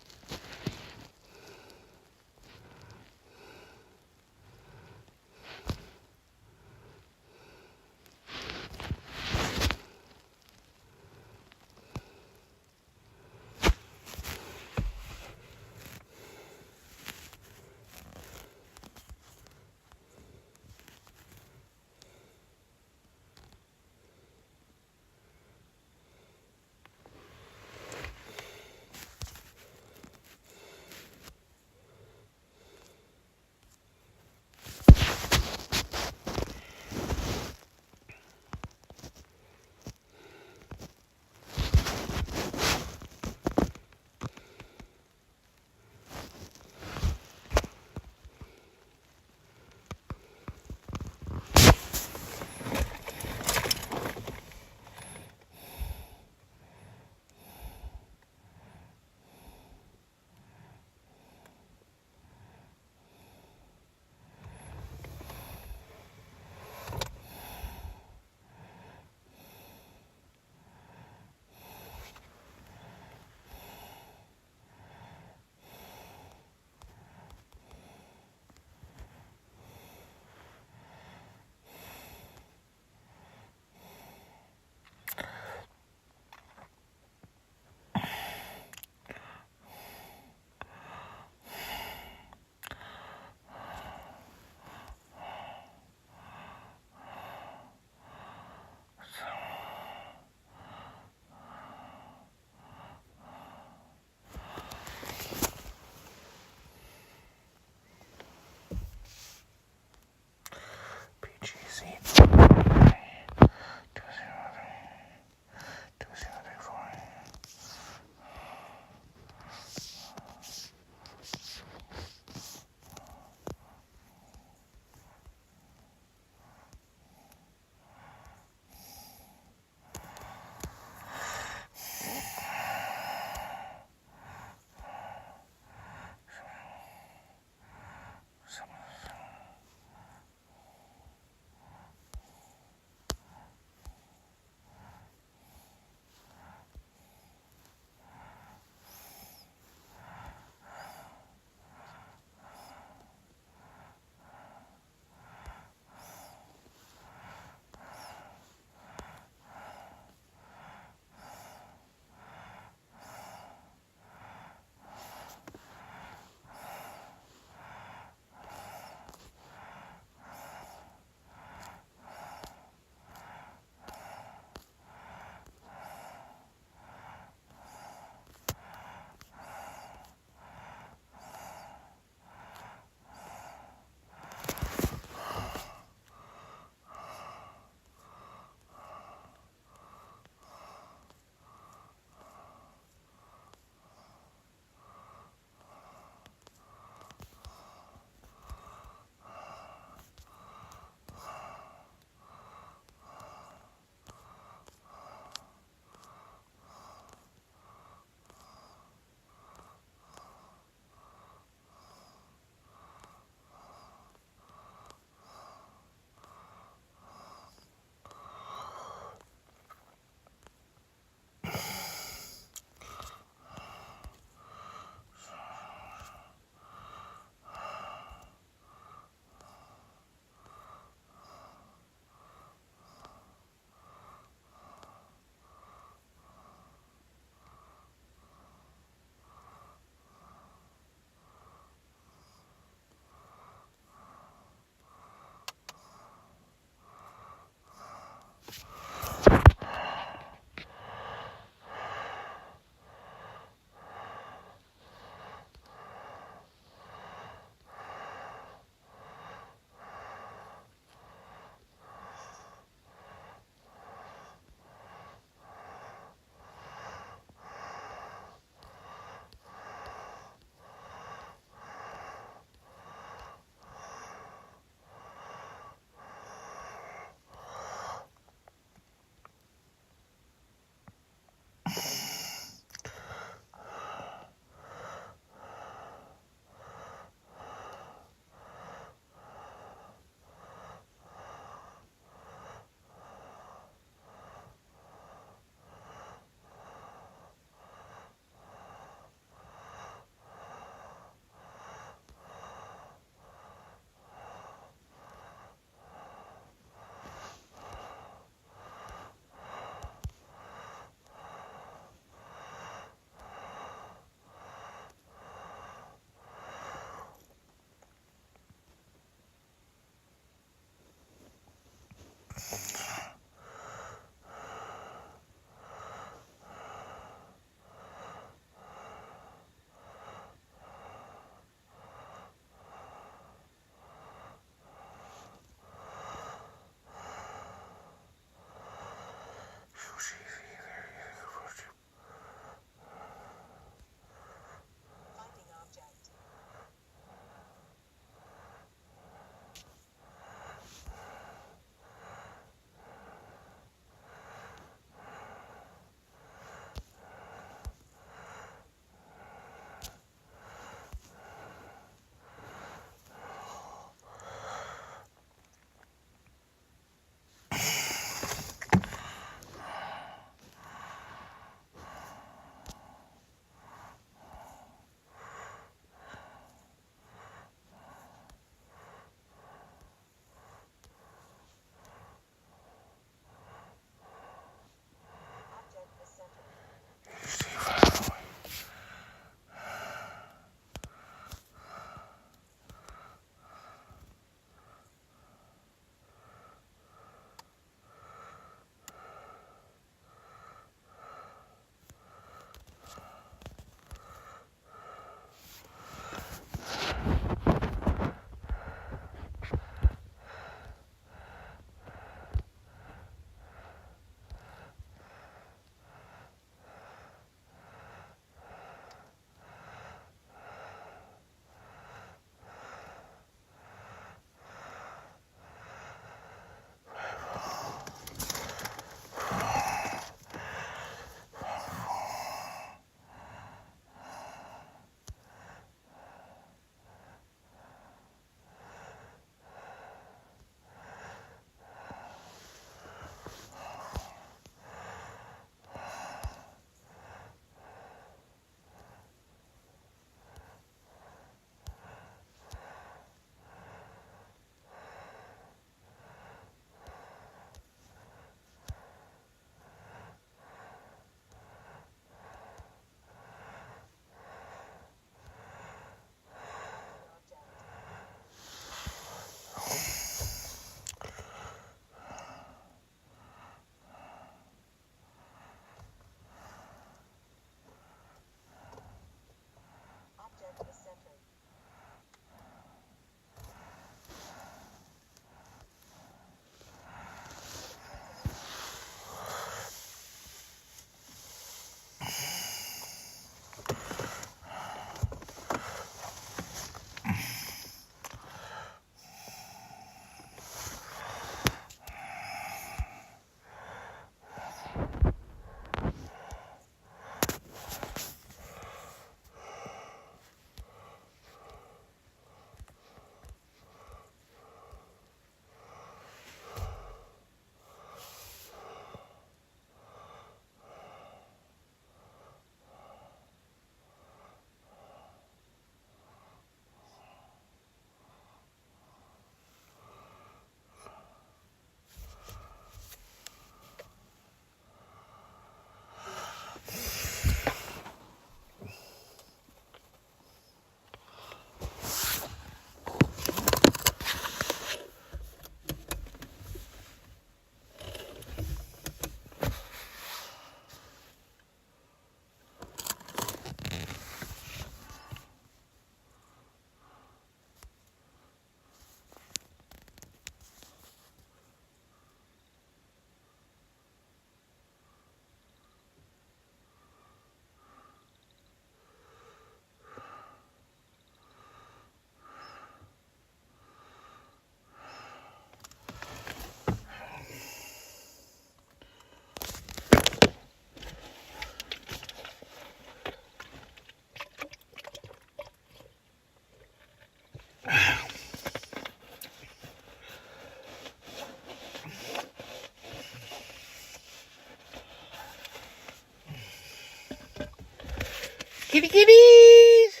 kitty kitties.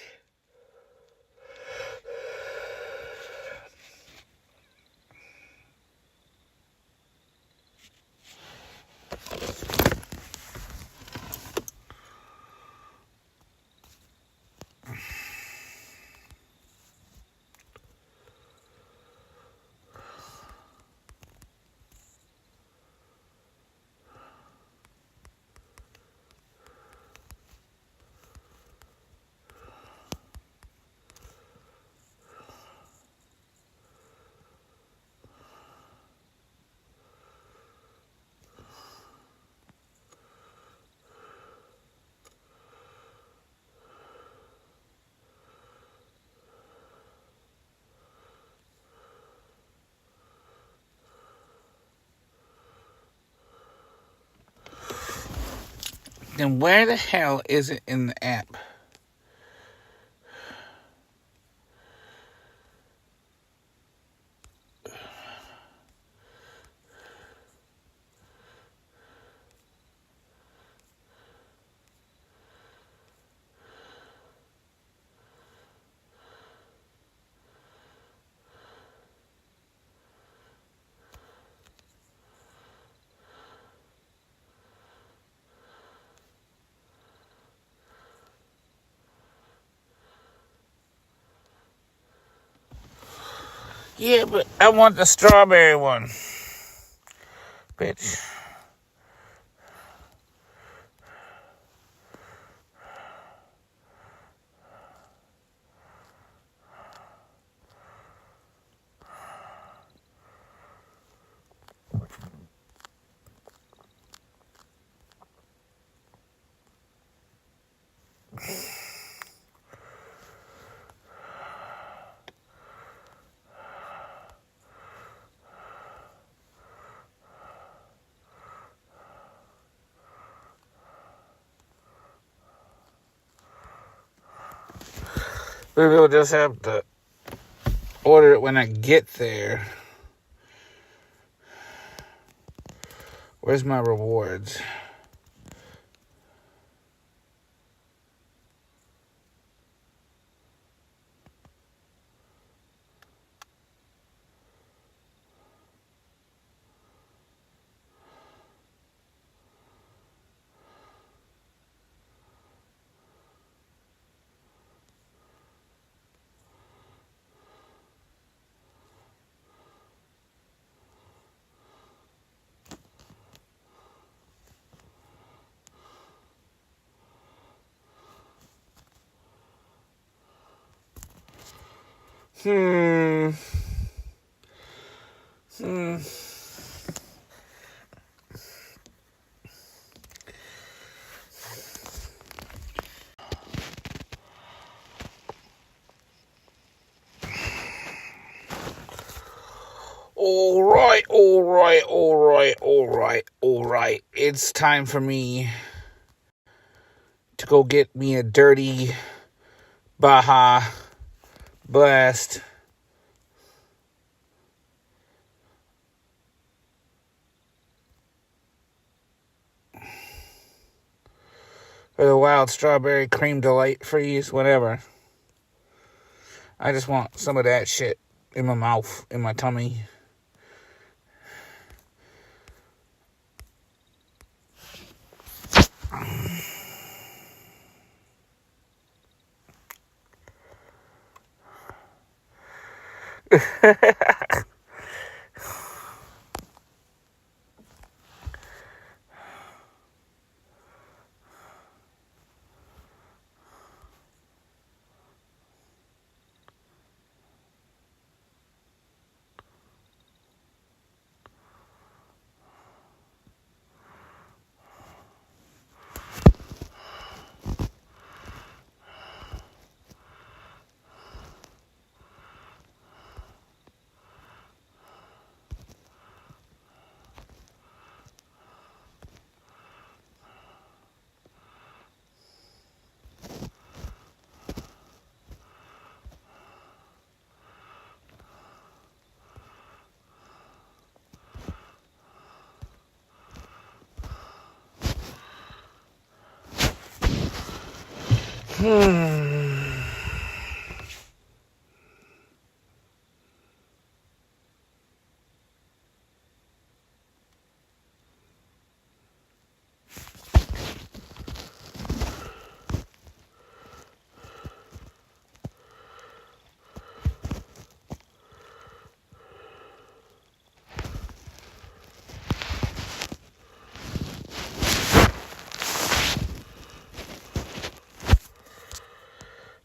Then where the hell is it in the app? Yeah, but I want the strawberry one. Bitch. Maybe we'll just have to order it when I get there. Where's my rewards? All right. It's time for me to go get me a dirty Baja Blast. Or the Wild Strawberry Cream Delight Freeze, whatever. I just want some of that shit in my mouth, in my tummy.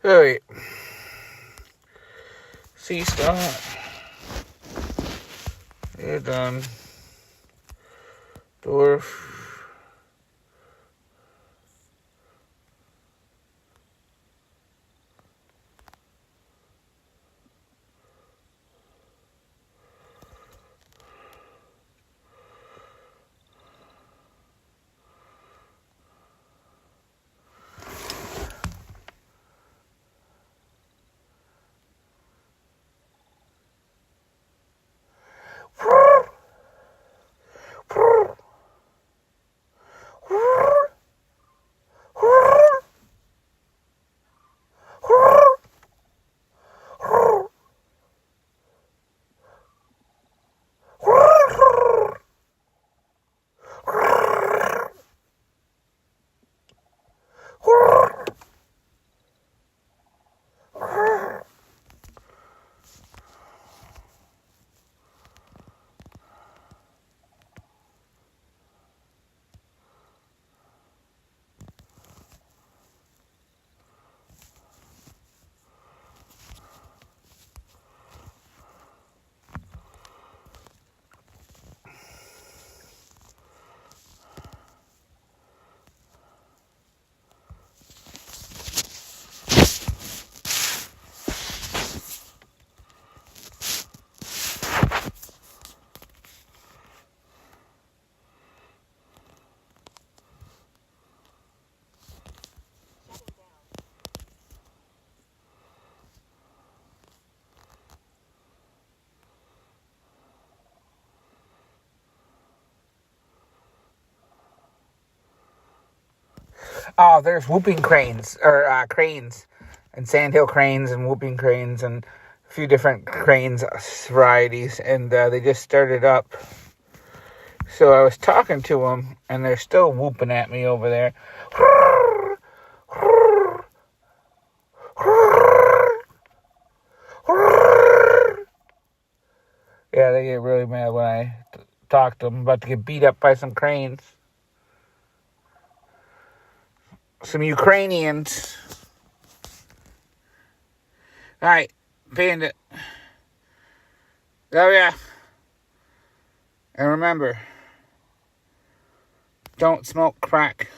Alright. See, start. You're done. Dwarf. Oh, there's whooping cranes, or cranes, and sandhill cranes and whooping cranes and a few different cranes varieties, and they just started up. So I was talking to them, and they're still whooping at me over there. Yeah, they get really mad when I talk to them. I'm about to get beat up by some cranes. Some Ukrainians. Alright, Bandit. Oh yeah. And remember, don't smoke crack.